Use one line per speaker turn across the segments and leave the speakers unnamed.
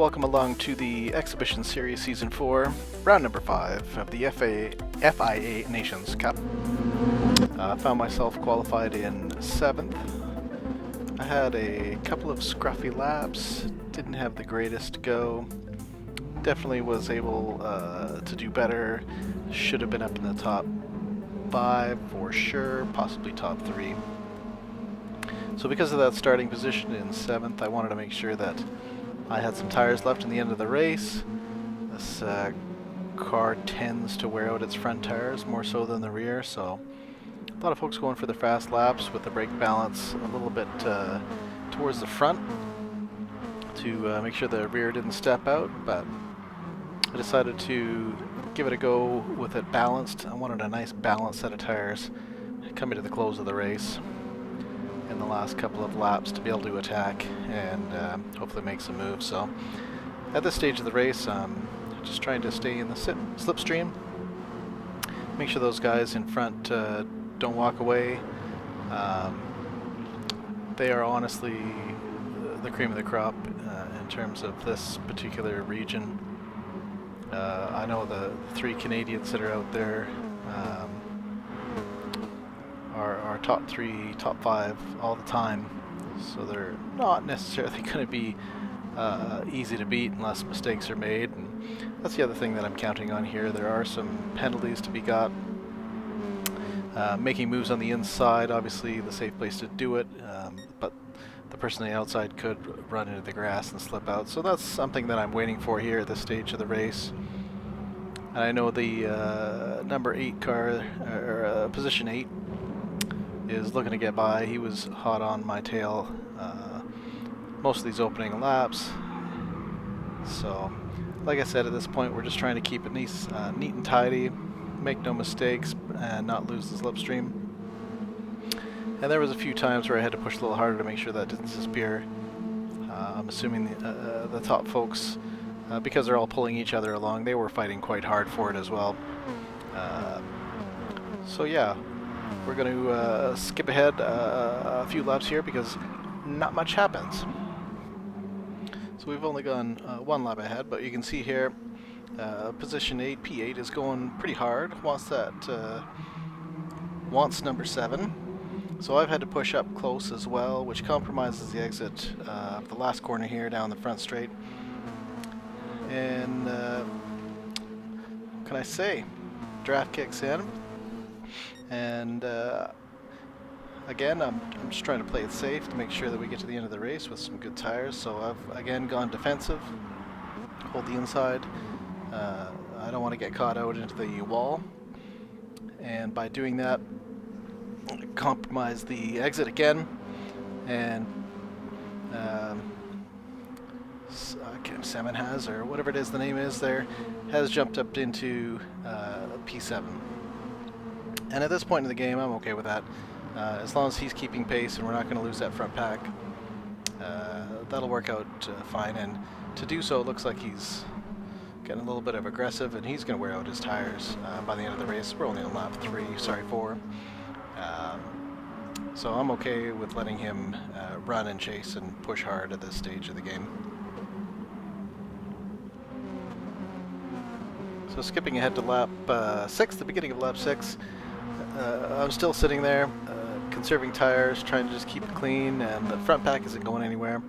welcome along to the Exhibition Series Season 4, round number 5 of the FIA Nations Cup. I found myself qualified in 7th. I had a couple of scruffy laps, didn't have the greatest go. Definitely was able to do better, should have been up in the top 5 for sure, possibly top 3. So because of that starting position in 7th, I wanted to make sure that I had some tires left in the end of the race. This car tends to wear out its front tires more so than the rear, so a lot of folks going for the fast laps with the brake balance a little bit towards the front to make sure the rear didn't step out, but I decided to give it a go with it balanced. I wanted a nice balanced set of tires coming to the close of the race in the last couple of laps to be able to attack and hopefully make some moves. So at this stage of the race, just trying to stay in the slipstream, make sure those guys in front don't walk away. They are honestly the cream of the crop in terms of this particular region. I know the 3 Canadians that are out there are top 3, top 5 all the time, so they're not necessarily going to be easy to beat unless mistakes are made. And that's the other thing that I'm counting on here. There are some penalties to be got. Making moves on the inside, obviously the safe place to do it, but the person on the outside could run into the grass and slip out. So that's something that I'm waiting for here at this stage of the race. And I know the number 8 car, or position 8, is looking to get by. He was hot on my tail most of these opening laps. So, like I said, at this point we're just trying to keep it neat and tidy, make no mistakes, and not lose the slipstream. And there was a few times where I had to push a little harder to make sure that didn't disappear. I'm assuming the top folks, because they're all pulling each other along, they were fighting quite hard for it as well. So yeah, we're going to skip ahead a few laps here because not much happens. So we've only gone 1 lap ahead, but you can see here position 8, P8 is going pretty hard, wants number 7. So I've had to push up close as well, which compromises the exit of the last corner here down the front straight. And what can I say? Draft kicks in. And again, I'm just trying to play it safe to make sure that we get to the end of the race with some good tires. So I've again gone defensive, hold the inside. I don't want to get caught out into the wall, and by doing that, compromise the exit again. And Salmon has, or whatever it is the name is there, has jumped up into P7. And at this point in the game, I'm okay with that. As long as he's keeping pace and we're not going to lose that front pack, that'll work out fine. And to do so, it looks like he's getting a little bit of aggressive, and he's going to wear out his tires by the end of the race. We're only on lap 4. So I'm okay with letting him run and chase and push hard at this stage of the game. So skipping ahead to lap 6, the beginning of lap 6, I'm still sitting there, conserving tires, trying to just keep it clean, and the front pack isn't going anywhere.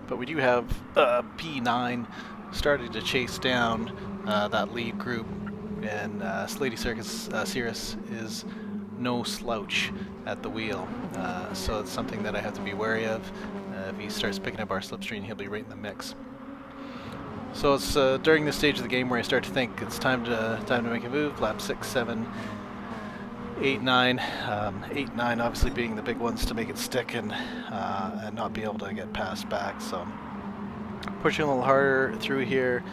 But we do have P9 starting to chase down that lead group, and Slady Circus Cirrus is no slouch at the wheel, so it's something that I have to be wary of. If he starts picking up our slipstream, he'll be right in the mix. So it's during this stage of the game where I start to think it's time to make a move. Lap 6, 7, 8, 9. 8, 9 obviously being the big ones to make it stick and not be able to get passed back. So pushing a little harder through here,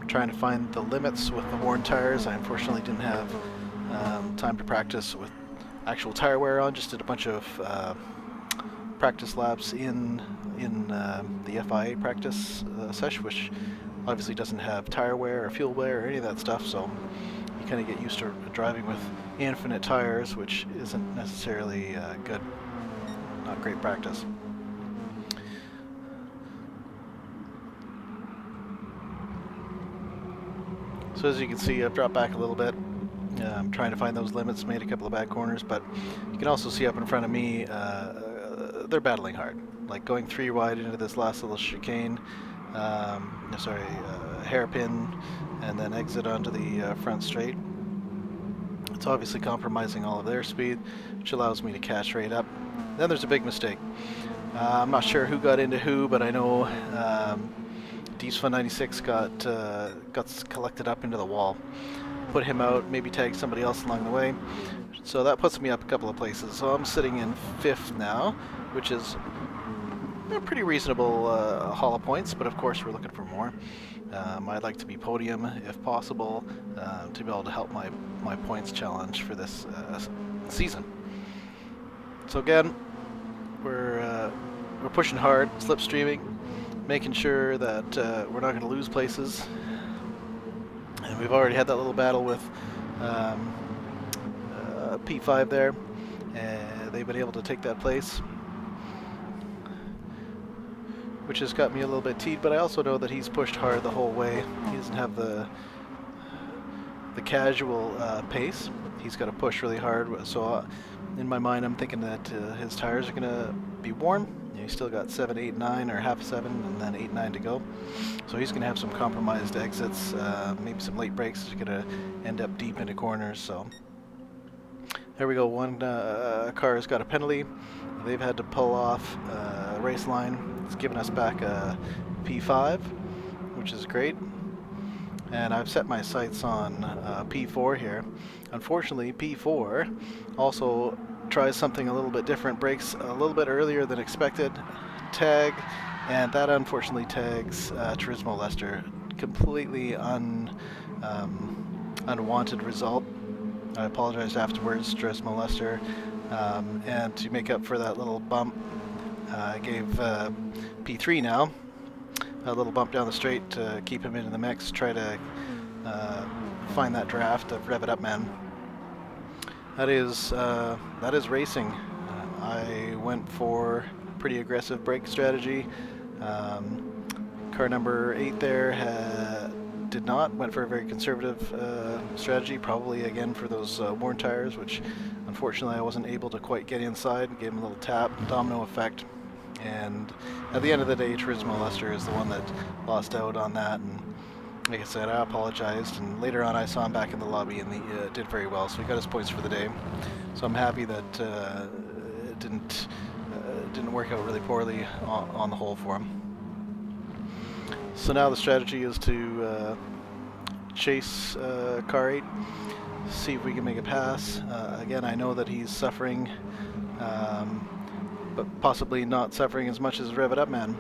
trying to find the limits with the worn tires. I unfortunately didn't have time to practice with actual tire wear on. Just did a bunch of practice laps in the FIA practice session, which obviously doesn't have tire wear or fuel wear or any of that stuff. So you kind of get used to driving with infinite tires, which isn't necessarily good, not great practice. So as you can see, I've dropped back a little bit. I'm trying to find those limits, made a couple of bad corners, but you can also see up in front of me, they're battling hard. Like going 3 wide into this last little chicane, hairpin, and then exit onto the front straight. It's obviously compromising all of their speed, which allows me to catch right up. Then there's a big mistake. I'm not sure who got into who, but I know Fun96 got collected up into the wall. Put him out, maybe tag somebody else along the way. So that puts me up a couple of places. So I'm sitting in 5th now, which is a pretty reasonable haul of points, but of course we're looking for more. I'd like to be podium if possible, to be able to help my points challenge for this season. So again, we're pushing hard, slipstreaming, making sure that we're not going to lose places. And we've already had that little battle with P5 there, and they've been able to take that place, which has got me a little bit teed, but I also know that he's pushed hard the whole way. He doesn't have the casual pace. He's got to push really hard, so in my mind I'm thinking that his tires are going to be warm. He's still got 7, 8, 9, or half 7, and then 8, 9 to go. So he's going to have some compromised exits, maybe some late brakes. He's going to end up deep into corners. So there we go. One car has got a penalty. They've had to pull off race line. It's given us back a P5, which is great. And I've set my sights on P4 here. Unfortunately, P4 also tries something a little bit different, brakes a little bit earlier than expected, tag, and that unfortunately tags Turismo Leicester. Completely unwanted result. I apologized afterwards, Turismo Leicester, and to make up for that little bump, I gave P3 now a little bump down the straight to keep him into the mix, try to find that draft of Rev It Up Man. That is racing. I went for pretty aggressive brake strategy. Car number 8 there did not. Went for a very conservative strategy, probably again for those worn tires, which unfortunately I wasn't able to quite get inside. Gave him a little tap, domino effect. And at the end of the day, Turismo Leicester is the one that lost out on that. And like I said, I apologized, and later on I saw him back in the lobby, and he did very well, so he got his points for the day. So I'm happy that it didn't work out really poorly on the whole for him. So now the strategy is to chase car 8, see if we can make a pass. Again, I know that he's suffering, but possibly not suffering as much as Rev It Up Man.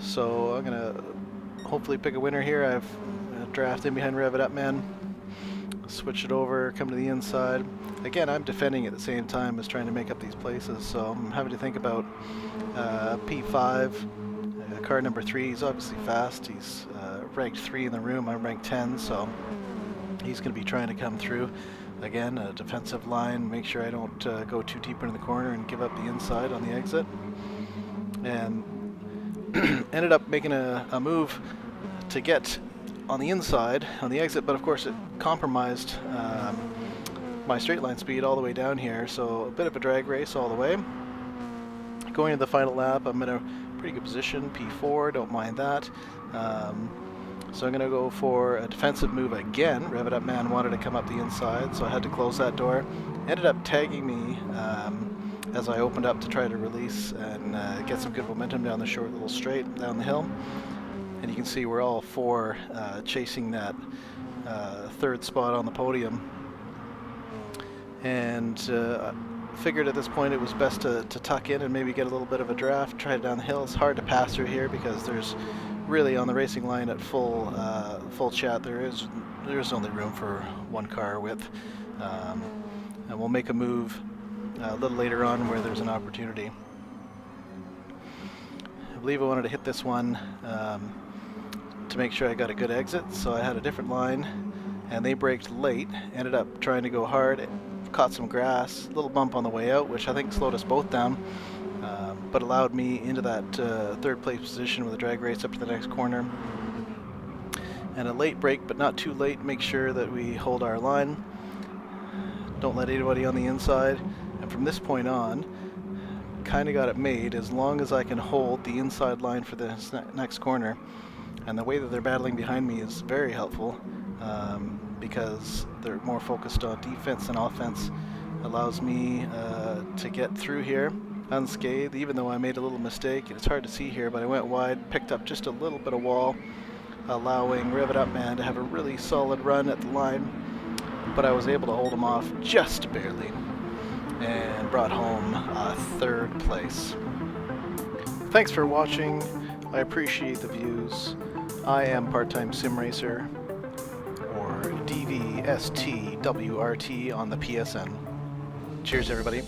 So I'm gonna hopefully pick a winner here. I've draft in behind Rev It Up Man, switch it over, come to the inside. Again, I'm defending at the same time as trying to make up these places, so I'm having to think about P5, car number 3. He's obviously fast. He's ranked 3 in the room. I'm ranked 10, so he's going to be trying to come through. Again, a defensive line, make sure I don't go too deep into the corner and give up the inside on the exit. And ended up making a move to get on the inside on the exit, but of course it compromised my straight line speed all the way down here, so a bit of a drag race all the way. Going to the final lap, I'm in a pretty good position, P4, don't mind that. So I'm going to go for a defensive move again. Rev It Up Man wanted to come up the inside, so I had to close that door. Ended up tagging me as I opened up to try to release and get some good momentum down the short little straight down the hill. And you can see we're all 4 chasing that 3rd spot on the podium. And figured at this point it was best to tuck in and maybe get a little bit of a draft, try it down the hill. It's hard to pass through here because there's really on the racing line at full chat there's only room for 1 car width. And we'll make a move a little later on where there's an opportunity. I believe I wanted to hit this one to make sure I got a good exit, so I had a different line, and they braked late. Ended up trying to go hard, caught some grass, little bump on the way out, which I think slowed us both down, but allowed me into that 3rd place position with a drag race up to the next corner. and a late break, but not too late. Make sure that we hold our line. Don't let anybody on the inside. And from this point on, kind of got it made as long as I can hold the inside line for the next corner. And the way that they're battling behind me is very helpful because they're more focused on defense and offense. Allows me to get through here unscathed, even though I made a little mistake. It's hard to see here, but I went wide, picked up just a little bit of wall, allowing Rev It Up Man to have a really solid run at the line, but I was able to hold him off just barely and brought home third place. Thanks for watching. I appreciate the views. I am Part-Time Sim Racer, or DVSTWRT on the PSN. Cheers, everybody.